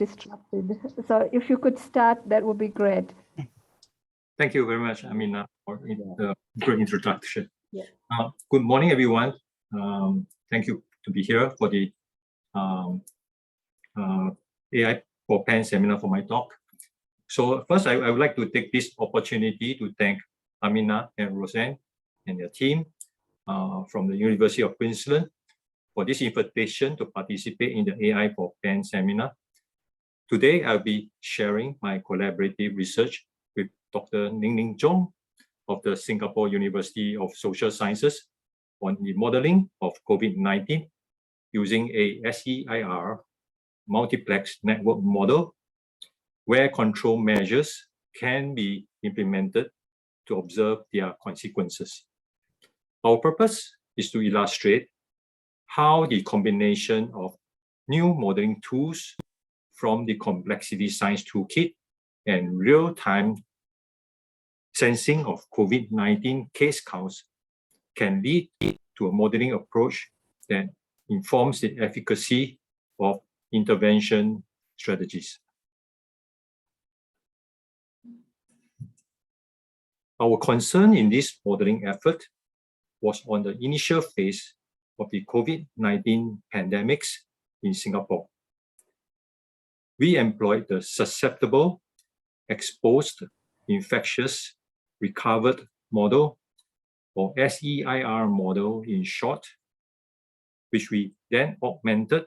disrupted. So if you could start, that would be great. Thank you very much, Amina, for the great introduction. Yeah. Good morning, everyone. Thank you to be here for the AI4Pan seminar for my talk. So first, I would like to take this opportunity to thank Amina and Roseanne and their team from the University of Queensland for this invitation to participate in the AI4Pan seminar. Today, I'll be sharing my collaborative research with Dr. Ning Zhong of the Singapore University of Social Sciences on the modeling of COVID-19 using a SEIR Multiplex network model where control measures can be implemented to observe their consequences. Our purpose is to illustrate how the combination of new modeling tools from the Complexity Science Toolkit and real-time sensing of COVID-19 case counts can lead to a modeling approach that informs the efficacy of intervention strategies. Our concern in this modeling effort was on the initial phase of the COVID-19 pandemics in Singapore. We employed the Susceptible-Exposed-Infectious-Recovered model, or SEIR model in short, which we then augmented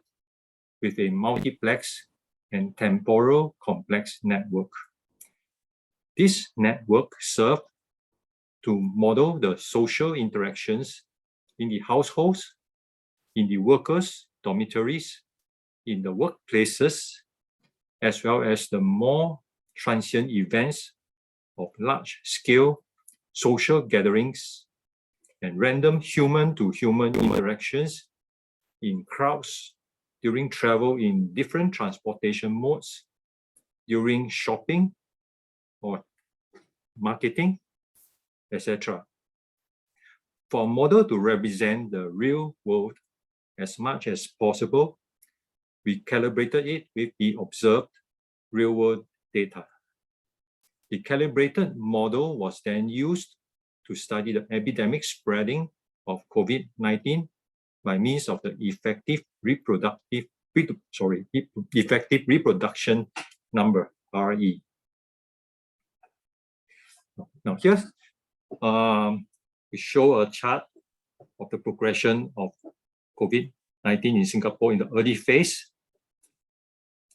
with a multiplex and temporal complex network. This network served to model the social interactions in the households, in the workers' dormitories, in the workplaces, as well as the more transient events of large-scale social gatherings and random human-to-human interactions in crowds, during travel in different transportation modes, during shopping or marketing, etc. For a model to represent the real world as much as possible, we calibrated it with the observed real-world data. The calibrated model was then used to study the epidemic spreading of COVID-19 by means of the effective reproduction number, RE. Now here, we show a chart of the progression of COVID-19 in Singapore in the early phase.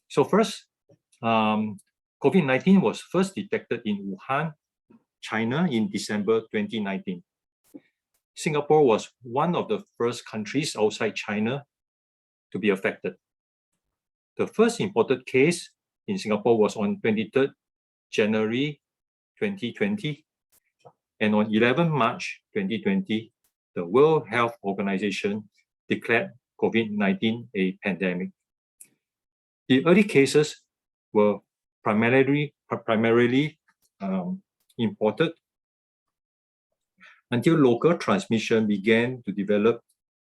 So first, COVID-19 was first detected in Wuhan, China in December 2019. Singapore was one of the first countries outside China to be affected. The first imported case in Singapore was on 23rd January 2020, and on 11 March 2020, the World Health Organization declared COVID-19 a pandemic. The early cases were primarily imported until local transmission began to develop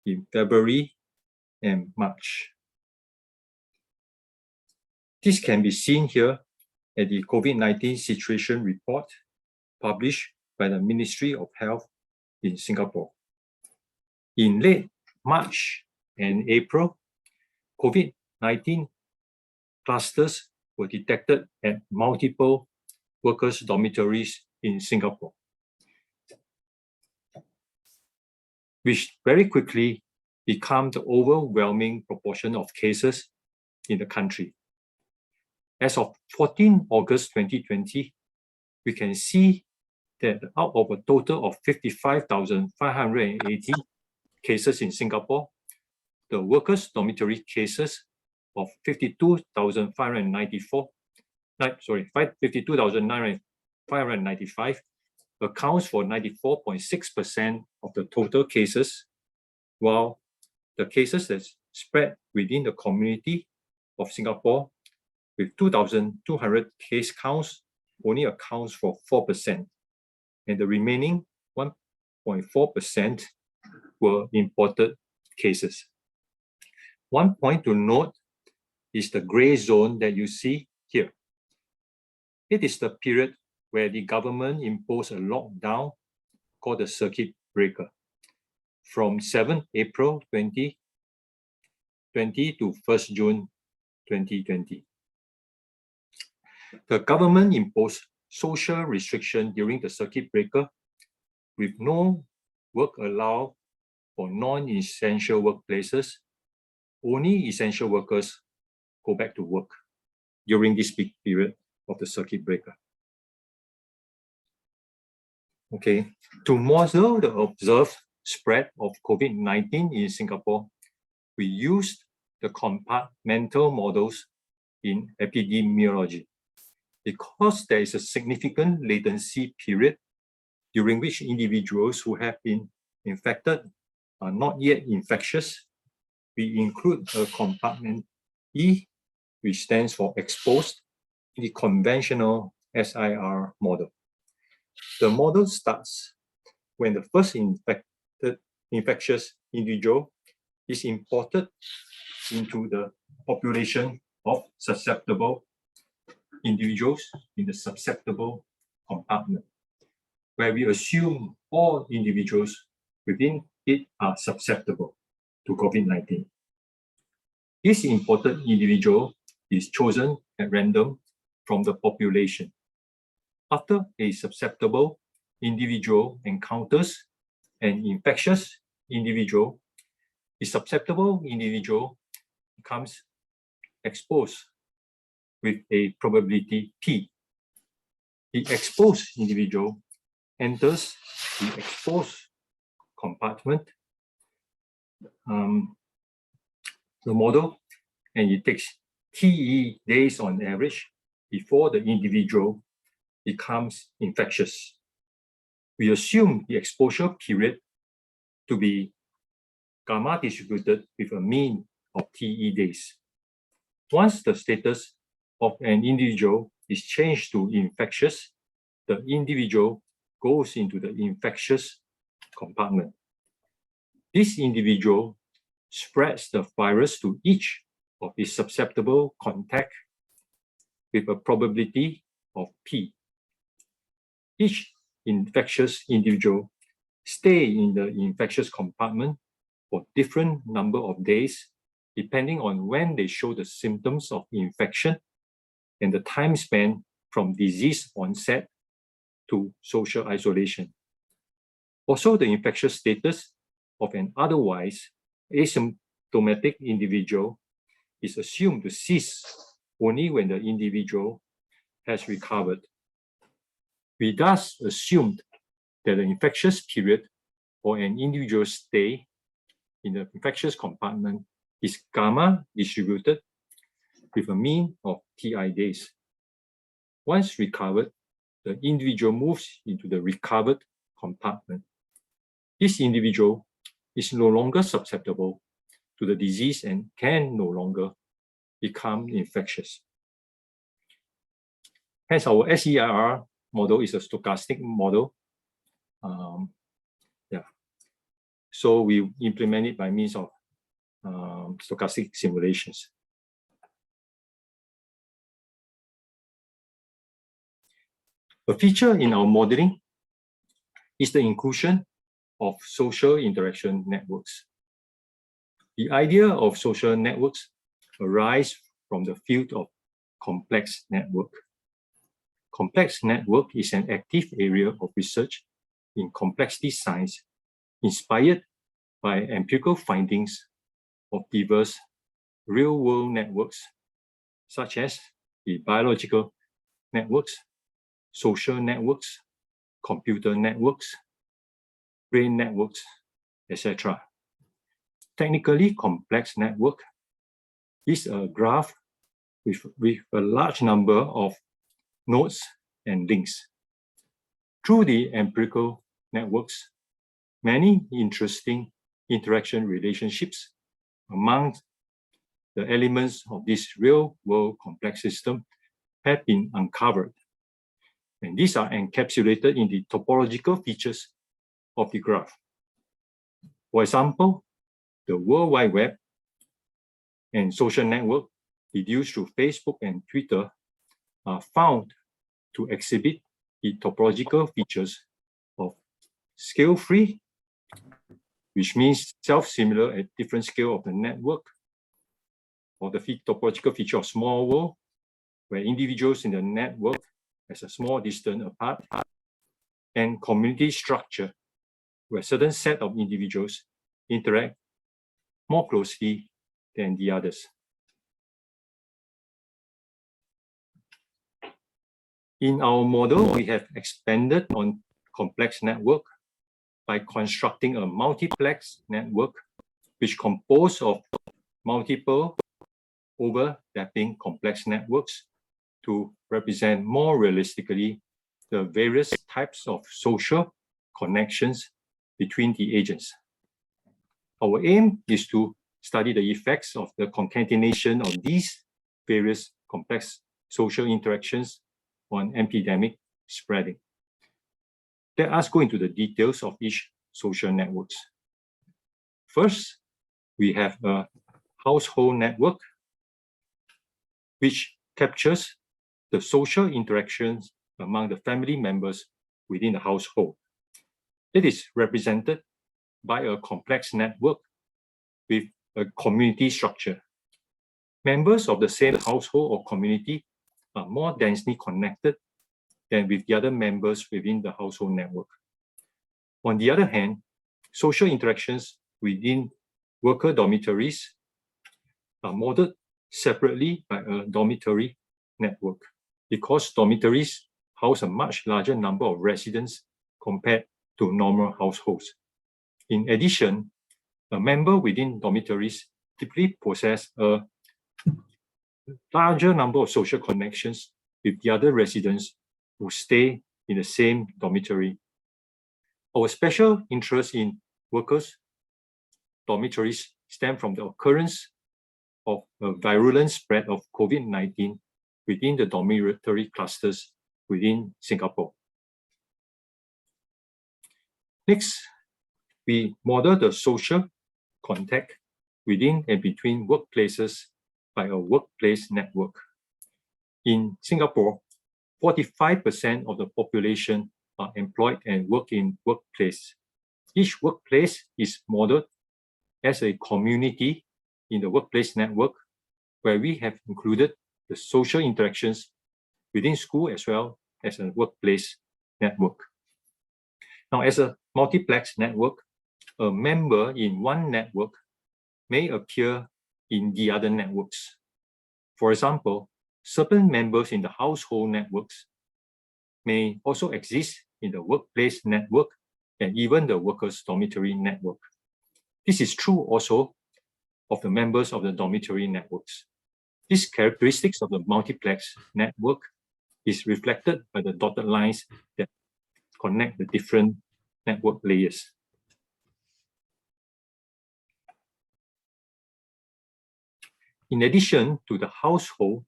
in February and March. This can be seen here at the COVID-19 situation report published by the Ministry of Health in Singapore. In late March and April, COVID-19 clusters were detected at multiple workers' dormitories in Singapore, which very quickly became the overwhelming proportion of cases in the country. As of 14 August 2020, we can see that out of a total of 55,580 cases in Singapore, the workers' dormitory cases of 52,595 accounts for 94.6% of the total cases, while the cases that spread within the community of Singapore with 2,200 case counts only accounts for 4%, and the remaining 1.4% were imported cases. One point to note is the gray zone that you see here. It is the period where the government imposed a lockdown called the circuit breaker from 7 April 2020 to 1st June 2020. The government imposed social restriction during the circuit breaker with no work allowed for non-essential workplaces. Only essential workers go back to work during this peak period of the circuit breaker. Okay, to model the observed spread of COVID-19 in Singapore, we used the compartmental models in epidemiology because there is a significant latency period during which individuals who have been infected are not yet infectious. We include a compartment E, which stands for exposed, in the conventional SEIR model. The model starts when the first infectious individual is imported into the population of susceptible individuals in the susceptible compartment, where we assume all individuals within it are susceptible to COVID-19. This imported individual is chosen at random from the population. After a susceptible individual encounters an infectious individual, the susceptible individual becomes exposed with a probability P. The exposed individual enters the exposed compartment, the model, and it takes TE days on average before the individual becomes infectious. We assume the exposure period to be gamma distributed with a mean of TE days. Once the status of an individual is changed to infectious, the individual goes into the infectious compartment. This individual spreads the virus to each of his susceptible contacts with a probability of P. Each infectious individual stays in the infectious compartment for different number of days, depending on when they show the symptoms of infection and the time span from disease onset to social isolation. Also, the infectious status of an otherwise asymptomatic individual is assumed to cease only when the individual has recovered. We thus assumed that the infectious period for an individual's stay in the infectious compartment is gamma distributed with a mean of TI days. Once recovered, the individual moves into the recovered compartment. This individual is no longer susceptible to the disease and can no longer become infectious. Hence, our SEIR model is a stochastic model. So we implement it by means of stochastic simulations. A feature in our modeling is the inclusion of social interaction networks. The idea of social networks arises from the field of complex network. Complex network is an active area of research in complexity science, inspired by empirical findings of diverse real-world networks, such as the biological networks, social networks, computer networks, brain networks, etc. Technically complex network is a graph with a large number of nodes and links. Through the empirical networks, many interesting interaction relationships among the elements of this real-world complex system have been uncovered. And these are encapsulated in the topological features of the graph. For example, the World Wide Web and social network deduced through Facebook and Twitter are found to exhibit the topological features of scale-free, which means self-similar at different scale of the network, or the topological feature of small world, where individuals in the network has a small distance apart, and community structure, where certain set of individuals interact more closely than the others. In our model, we have expanded on complex network by constructing a multiplex network which composed of multiple overlapping complex networks to represent more realistically the various types of social connections between the agents. Our aim is to study the effects of the concatenation of these various complex social interactions on epidemic spreading. Let us go into the details of each social networks. First, we have a household network, which captures the social interactions among the family members within the household. It is represented by a complex network with a community structure. Members of the same household or community are more densely connected than with the other members within the household network. On the other hand, social interactions within worker dormitories are modeled separately by a dormitory network, because dormitories house a much larger number of residents compared to normal households. In addition, a member within dormitories typically possess a larger number of social connections with the other residents who stay in the same dormitory. Our special interest in workers' dormitories stem from the occurrence of a virulent spread of COVID-19 within the dormitory clusters within Singapore. Next, we model the social contact within and between workplaces by a workplace network. In Singapore, 45% of the population are employed and work in workplace. Each workplace is modeled as a community in the workplace network, where we have included the social interactions within school as well as a workplace network. Now, as a multiplex network, a member in one network may appear in the other networks. For example, certain members in the household networks may also exist in the workplace network and even the workers' dormitory network. This is true also of the members of the dormitory networks. These characteristics of the multiplex network is reflected by the dotted lines that connect the different network layers. In addition to the household,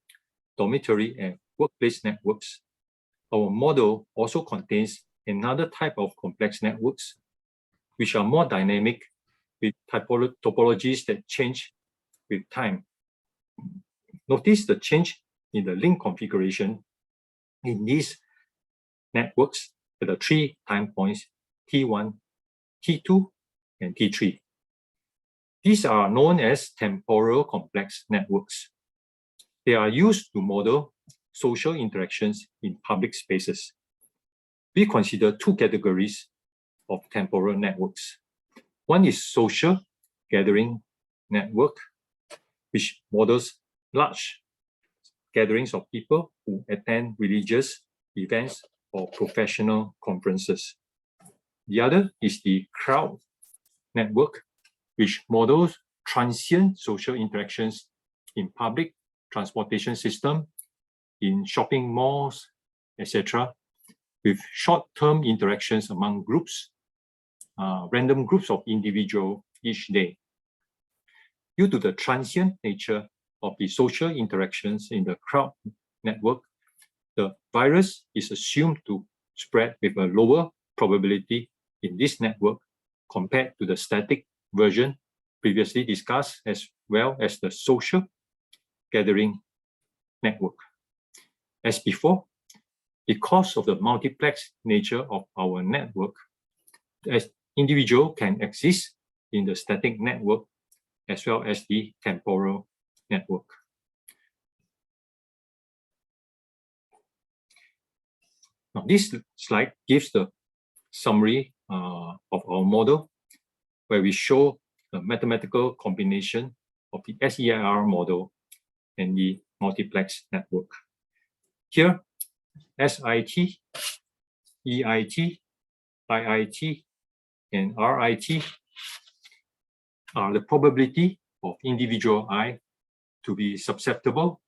dormitory, and workplace networks, our model also contains another type of complex networks, which are more dynamic with topologies that change with time. Notice the change in the link configuration in these networks at the 3 time points T1, T2, and T3. These are known as temporal complex networks. They are used to model social interactions in public spaces. We consider 2 categories of temporal networks. One is social gathering network, which models large gatherings of people who attend religious events or professional conferences. The other is the crowd network, which models transient social interactions in public transportation system, in shopping malls, etc., with short-term interactions among groups, random groups of individuals each day. Due to the transient nature of the social interactions in the crowd network, the virus is assumed to spread with a lower probability in this network compared to the static version previously discussed, as well as the social gathering network. As before, because of the multiplex nature of our network, as individual can exist in the static network as well as the temporal network. Now, this slide gives the summary of our model, where we show the mathematical combination of the SEIR model and the multiplex network. Here, SIT, EIT, IIT, and RIT are the probability of individual I to be susceptible,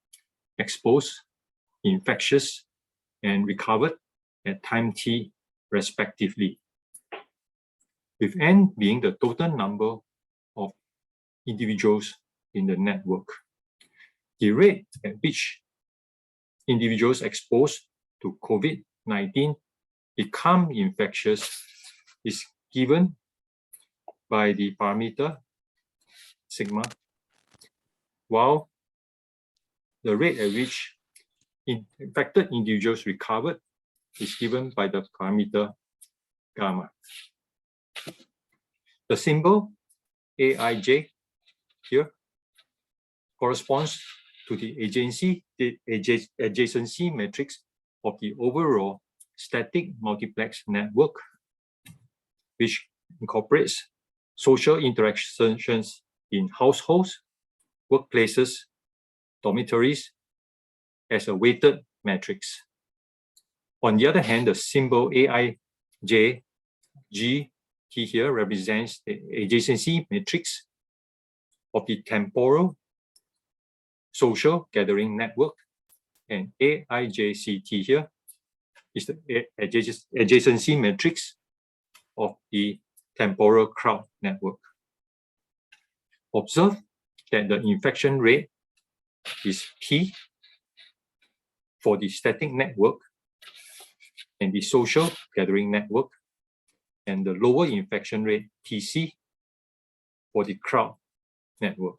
exposed, infectious, and recovered at time t respectively, with n being the total number of individuals in the network. The rate at which individuals exposed to COVID-19 become infectious is given by the parameter sigma, while the rate at which infected individuals recovered is given by the parameter gamma. The symbol Aij here corresponds to the adjacency matrix of the overall static multiplex network, which incorporates social interactions in households, workplaces, dormitories as a weighted matrix. On the other hand, the symbol Aij G T here represents the adjacency matrix of the temporal social gathering network, and AIJCT here is the adjacency matrix of the temporal crowd network. Observe that the infection rate is P for the static network and the social gathering network, and the lower infection rate TC for the crowd network.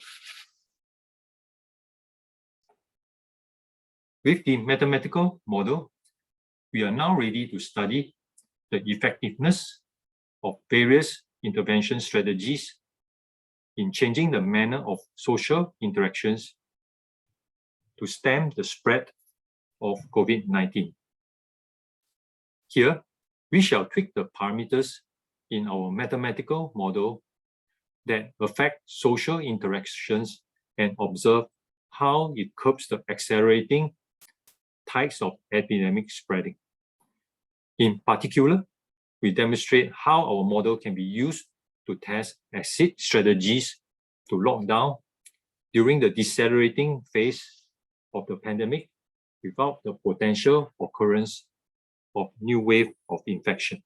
With the mathematical model, we are now ready to study the effectiveness of various intervention strategies in changing the manner of social interactions to stem the spread of COVID-19. Here, we shall tweak the parameters in our mathematical model that affect social interactions and observe how it curbs the accelerating tides of epidemic spreading. In particular, we demonstrate how our model can be used to test exit strategies to lock down during the decelerating phase of the pandemic without the potential occurrence of new wave of infection.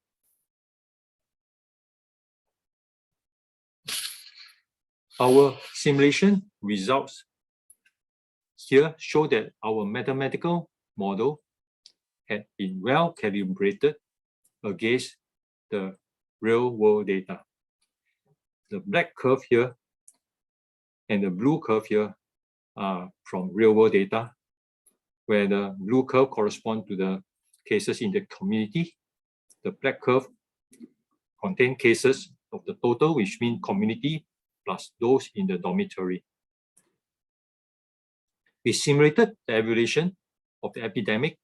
Our simulation results here show that our mathematical model had been well calibrated against the real-world data. The black curve here and the blue curve here are from real-world data, where the blue curve corresponds to the cases in the community. The black curve contains cases of the total, which means community plus those in the dormitory. We simulated the evolution of the epidemic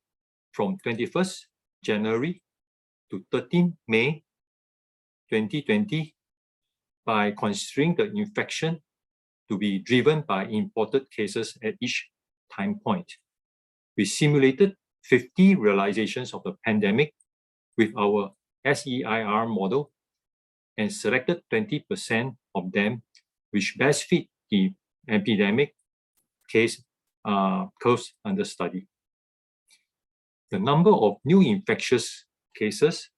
from 21st January to 13 May 2020 by considering the infection to be driven by imported cases at each time point. We simulated 50 realizations of the pandemic with our SEIR model and selected 20% of them which best fit the epidemic case curves under study. The number of new infectious cases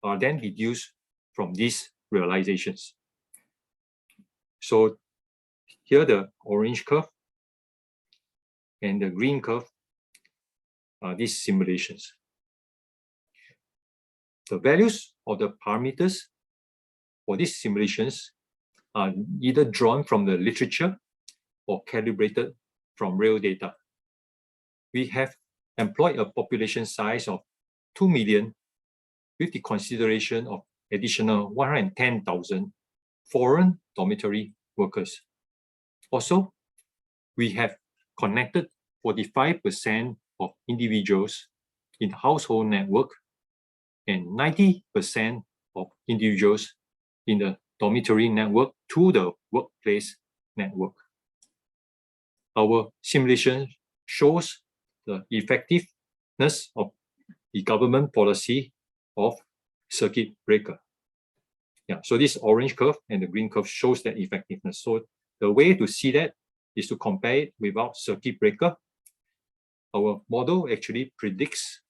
are then deduced from these realizations. So here the orange curve and the green curve are these simulations. The values of the parameters for these simulations are either drawn from the literature or calibrated from real data. We have employed a population size of 2 million with the consideration of additional 110,000 foreign dormitory workers. Also, we have connected 45% of individuals in household network and 90% of individuals in the dormitory network to the workplace network. Our simulation shows the effectiveness of the government policy of circuit breaker. Yeah, so this orange curve and the green curve shows that effectiveness. So the way to see that is to compare it without circuit breaker. Our model actually predicts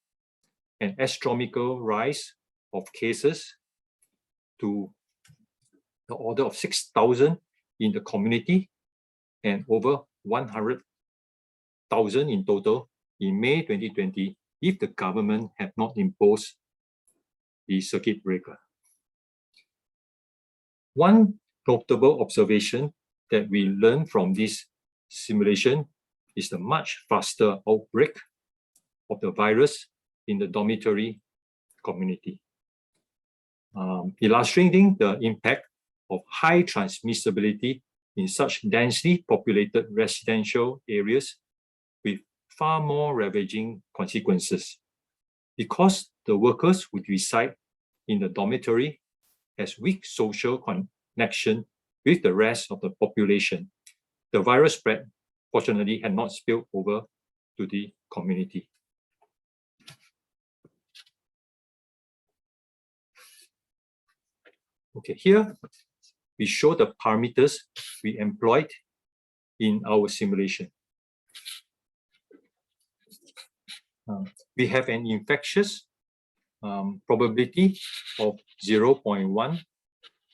an astronomical rise of cases to the order of 6,000 in the community and over 100,000 in total in May 2020 if the government had not imposed the circuit breaker. One notable observation that we learned from this simulation is the much faster outbreak of the virus in the dormitory community, illustrating the impact of high transmissibility in such densely populated residential areas with far more ravaging consequences. Because the workers who reside in the dormitory has weak social connection with the rest of the population, the virus spread fortunately had not spilled over to the community. Okay, here we show the parameters we employed in our simulation. We have an infectious probability of 0.1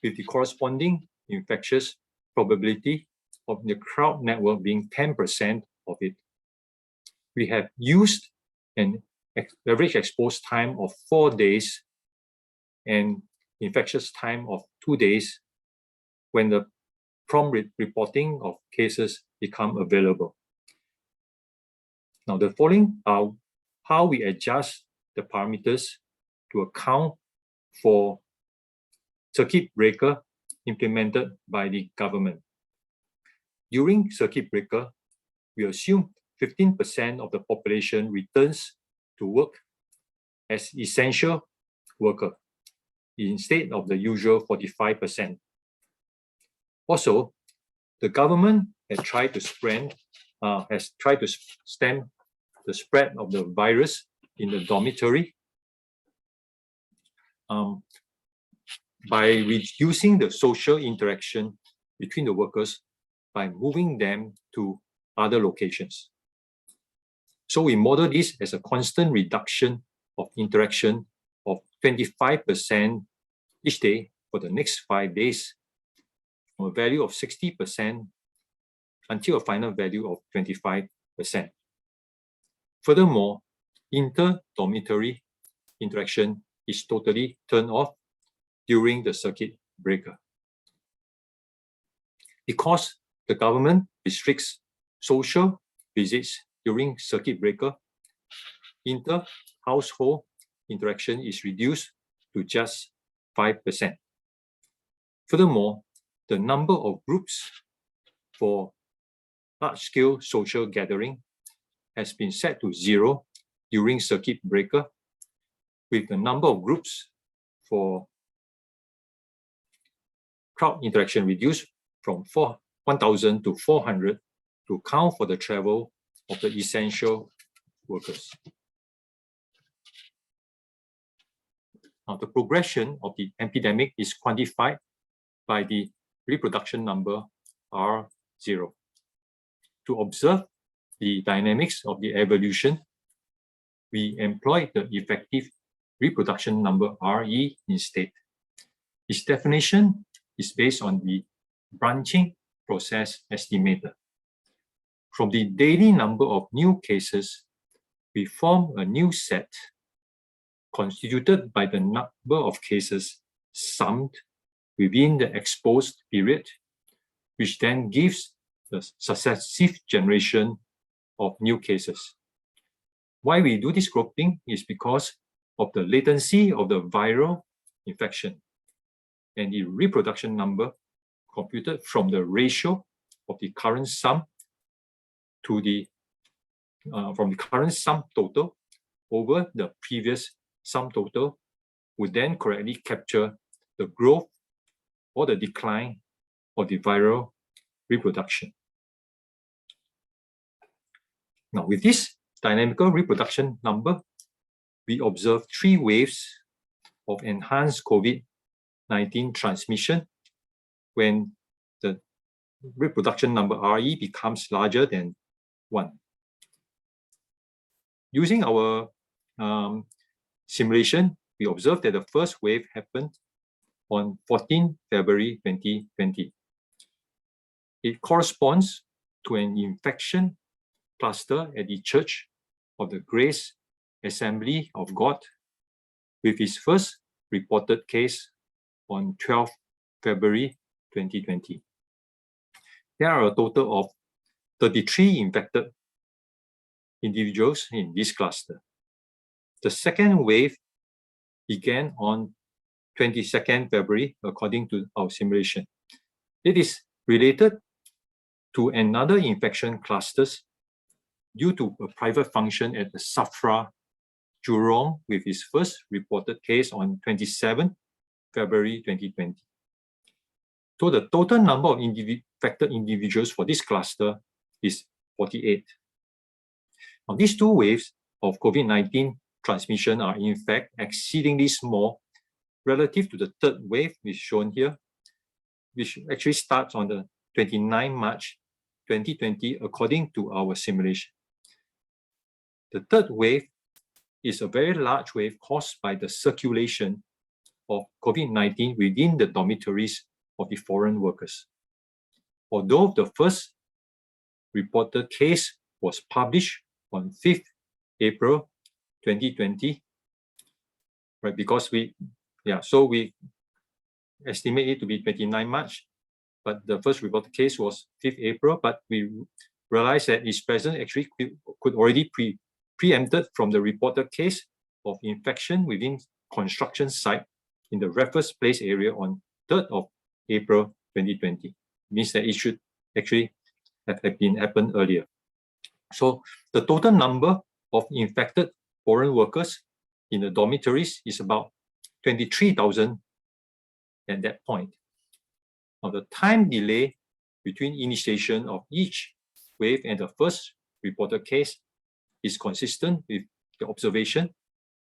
with the corresponding infectious probability of the crowd network being 10% of it. We have used an average exposed time of 4 days and infectious time of 2 days when the prompt reporting of cases become available. Now, the following are how we adjust the parameters to account for circuit breaker implemented by the government. During circuit breaker, we assume 15% of the population returns to work as essential worker instead of the usual 45%. Also, the government has tried to stem the spread of the virus in the dormitory by reducing the social interaction between the workers by moving them to other locations. So we model this as a constant reduction of interaction of 25% each day for the next 5 days, from a value of 60% until a final value of 25%. Furthermore, inter-dormitory interaction is totally turned off during the circuit breaker. Because the government restricts social visits during circuit breaker, inter-household interaction is reduced to just 5%. Furthermore, the number of groups for large-scale social gathering has been set to 0 during circuit breaker, with the number of groups for crowd interaction reduced from 1,000 to 400 to account for the travel of the essential workers. Now, the progression of the epidemic is quantified by the reproduction number R0. To observe the dynamics of the evolution, we employ the effective reproduction number RE instead. Its definition is based on the branching process estimator. From the daily number of new cases, we form a new set constituted by the number of cases summed within the exposed period, which then gives the successive generation of new cases. Why we do this grouping is because of the latency of the viral infection and the reproduction number computed from the ratio of the current sum to the from the current sum total over the previous sum total would then correctly capture the growth or the decline of the viral reproduction. Now, with this dynamical reproduction number, we observe 3 waves of enhanced COVID-19 transmission when the reproduction number RE becomes larger than 1. Using our simulation, we observed that the first wave happened on 14 February 2020. It corresponds to an infection cluster at the Church of the Grace Assembly of God, with its first reported case on 12 February 2020. There are a total of 33 infected individuals in this cluster. The second wave began on 22nd February, according to our simulation. It is related to another infection clusters due to a private function at the SAFRA Jurong, with its first reported case on 27 February 2020. So the total number of infected individuals for this cluster is 48. Now, these 2 waves of COVID-19 transmission are in fact exceedingly small relative to the third wave, which is shown here, which actually starts on the 29 March 2020, according to our simulation. The third wave is a very large wave caused by the circulation of COVID-19 within the dormitories of the foreign workers. Although the first reported case was published on 5th April 2020, right? Because we estimate it to be 29 March, but the first reported case was 5th April, but we realized that its presence actually could already preempted from the reported case of infection within construction site in the Raffles Place area on 3rd of April 2020. It means that it should actually have happened earlier. So the total number of infected foreign workers in the dormitories is about 23,000 at that point. Now, the time delay between initiation of each wave and the first reported case is consistent with the observation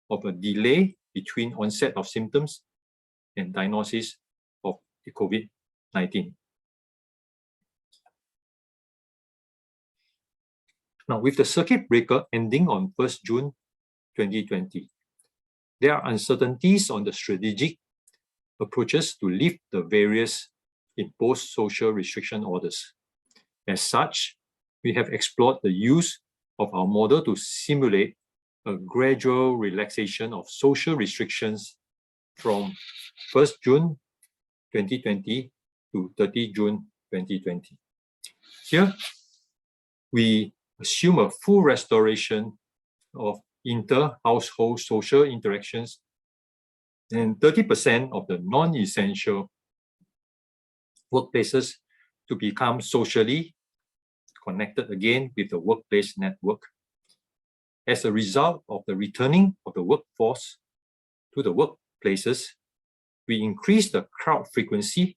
of a delay between onset of symptoms and diagnosis of the COVID-19. Now, with the circuit breaker ending on 1st June 2020, there are uncertainties on the strategic approaches to lift the various imposed social restriction orders. As such, we have explored the use of our model to simulate a gradual relaxation of social restrictions from 1st June 2020 to 30 June 2020. Here, we assume a full restoration of inter-household social interactions and 30% of the non-essential workplaces to become socially connected again with the workplace network. As a result of the returning of the workforce to the workplaces, we increase the crowd frequency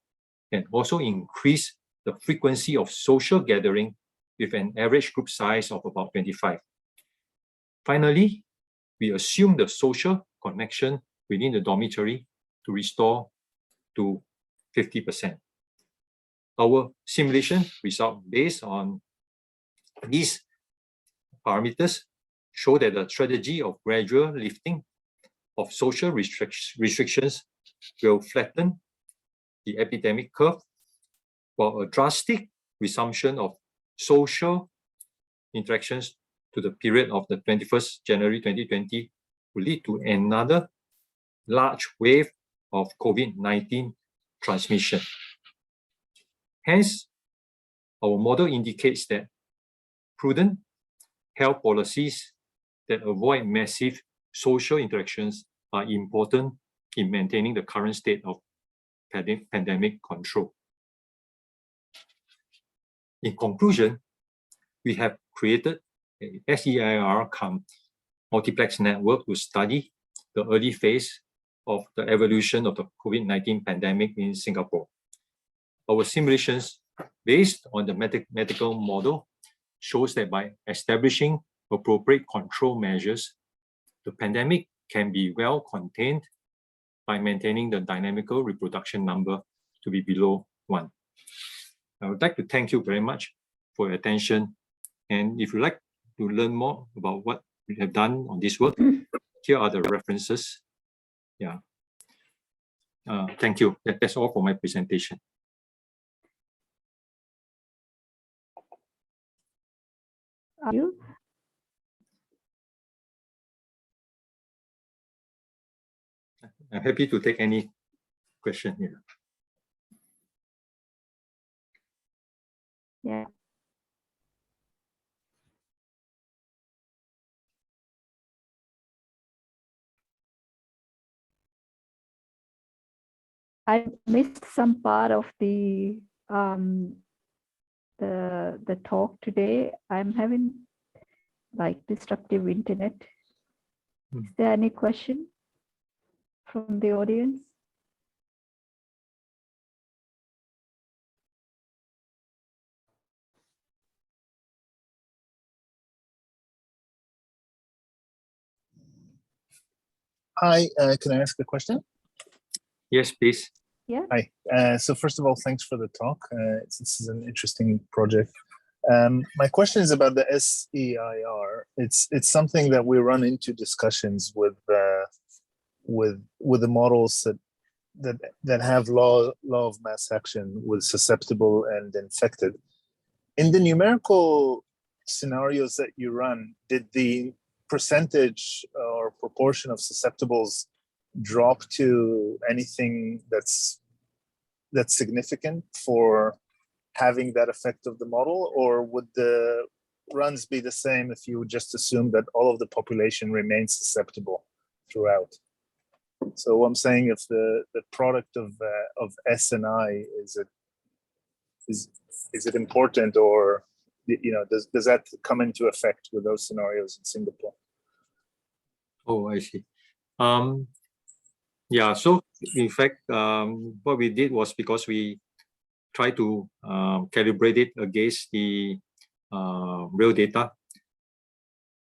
and also increase the frequency of social gathering with an average group size of about 25. Finally, we assume the social connection within the dormitory to restore to 50%. Our simulation result based on these parameters show that the strategy of gradual lifting of social restrictions will flatten the epidemic curve, while a drastic resumption of social interactions to the period of the 21st January 2020 will lead to another large wave of COVID-19 transmission. Hence, our model indicates that prudent health policies that avoid massive social interactions are important in maintaining the current state of pandemic control. In conclusion, we have created a SEIR multiplex network to study the early phase of the evolution of the COVID-19 pandemic in Singapore. Our simulations based on the mathematical model shows that by establishing appropriate control measures, the pandemic can be well contained by maintaining the dynamical reproduction number to be below 1. I would like to thank you very much for your attention. And if you'd like to learn more about what we have done on this work, here are the references. Yeah. Thank you. That's all for my presentation. You? I'm happy to take any question here. Yeah. I missed some part of the talk today. I'm having like disruptive internet. Is there any question from the audience? Hi, can I ask a question? Yes, please. Yeah. Hi. So first of all, thanks for the talk. This is an interesting project. My question is about the SEIR. It's something that we run into discussions with the models that have law of mass action with susceptible and infected. In the numerical scenarios that you run, did the percentage or proportion of susceptibles drop to anything that's significant for having that effect of the model, or would the runs be the same if you would just assume that all of the population remains susceptible throughout? So what I'm saying, if the product of S and I is it important, or does that come into effect with those scenarios in Singapore? Oh, I see. Yeah, so in fact, what we did was, because we tried to calibrate it against the real data,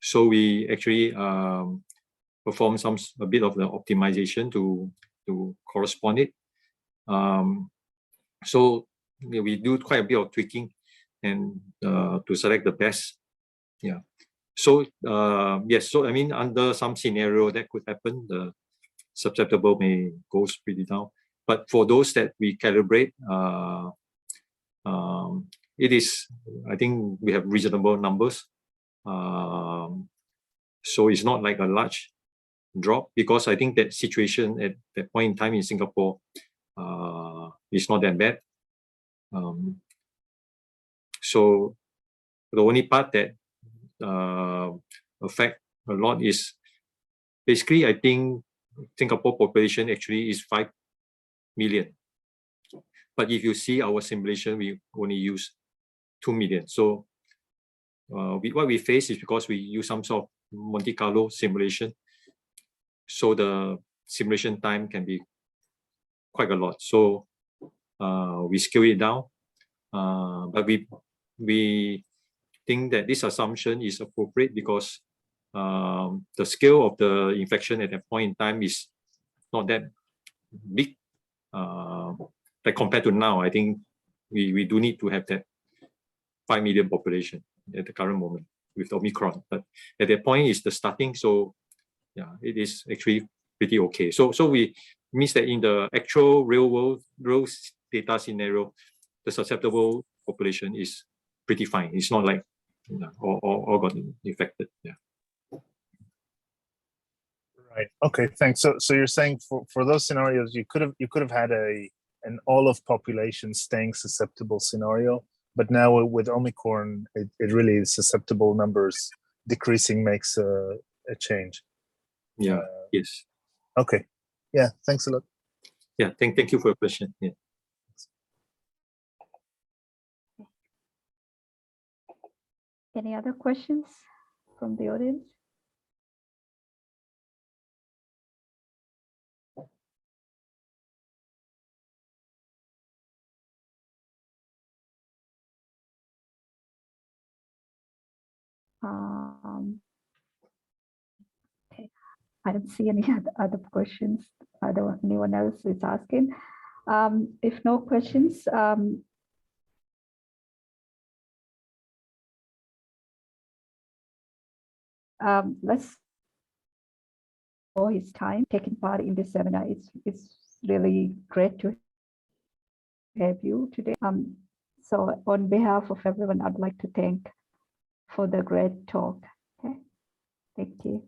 so we actually performed a bit of the optimization to correspond it. So we do quite a bit of tweaking and to select the best. Yeah. So yes, so I mean, under some scenario that could happen, the susceptible may go pretty down. But for those that we calibrate, it is, I think we have reasonable numbers. So it's not like a large drop, because I think that situation at that point in time in Singapore is not that bad. So the only part that affect a lot is basically, I think Singapore population actually is 5 million. But if you see our simulation, we only use 2 million. So what we face is, because we use some sort of Monte Carlo simulation, so the simulation time can be quite a lot. So we scale it down, but we think that this assumption is appropriate, because the scale of the infection at that point in time is not that big. Like compared to now, I think we do need to have that 5 million population at the current moment with Omicron. But at that point is the starting, so yeah, it is actually pretty okay. So we means that in the actual real world data scenario, the susceptible population is pretty fine. It's not like all got infected. Yeah. Right. Okay. Thanks. So you're saying for those scenarios, you could have had an all of population staying susceptible scenario, But now with Omicron, it really is susceptible numbers decreasing makes a change. Yeah. Yes. Okay. Yeah. Thanks a lot. Yeah. Thank you for your question. Yeah. Any other questions from the audience? Okay, I don't see any other questions. Anyone else is asking. If no questions, let's for his time taking part in this seminar. It's really great to have you today. So on behalf of everyone, I'd like to thank for the great talk. Okay, thank you.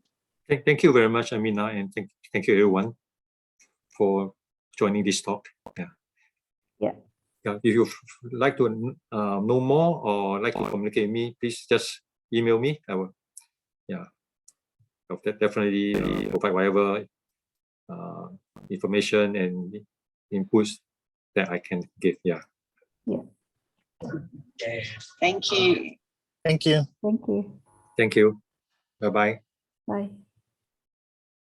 Thank you very much, Amina, and thank you everyone for joining this talk. Yeah. Yeah. Yeah. If you like to know more or like to communicate with me, please just email me. I will. Yeah. I'll definitely provide whatever information and inputs that I can give. Yeah. Yeah. Thank you. Thank you. Thank you. Thank you. Bye-bye. Bye.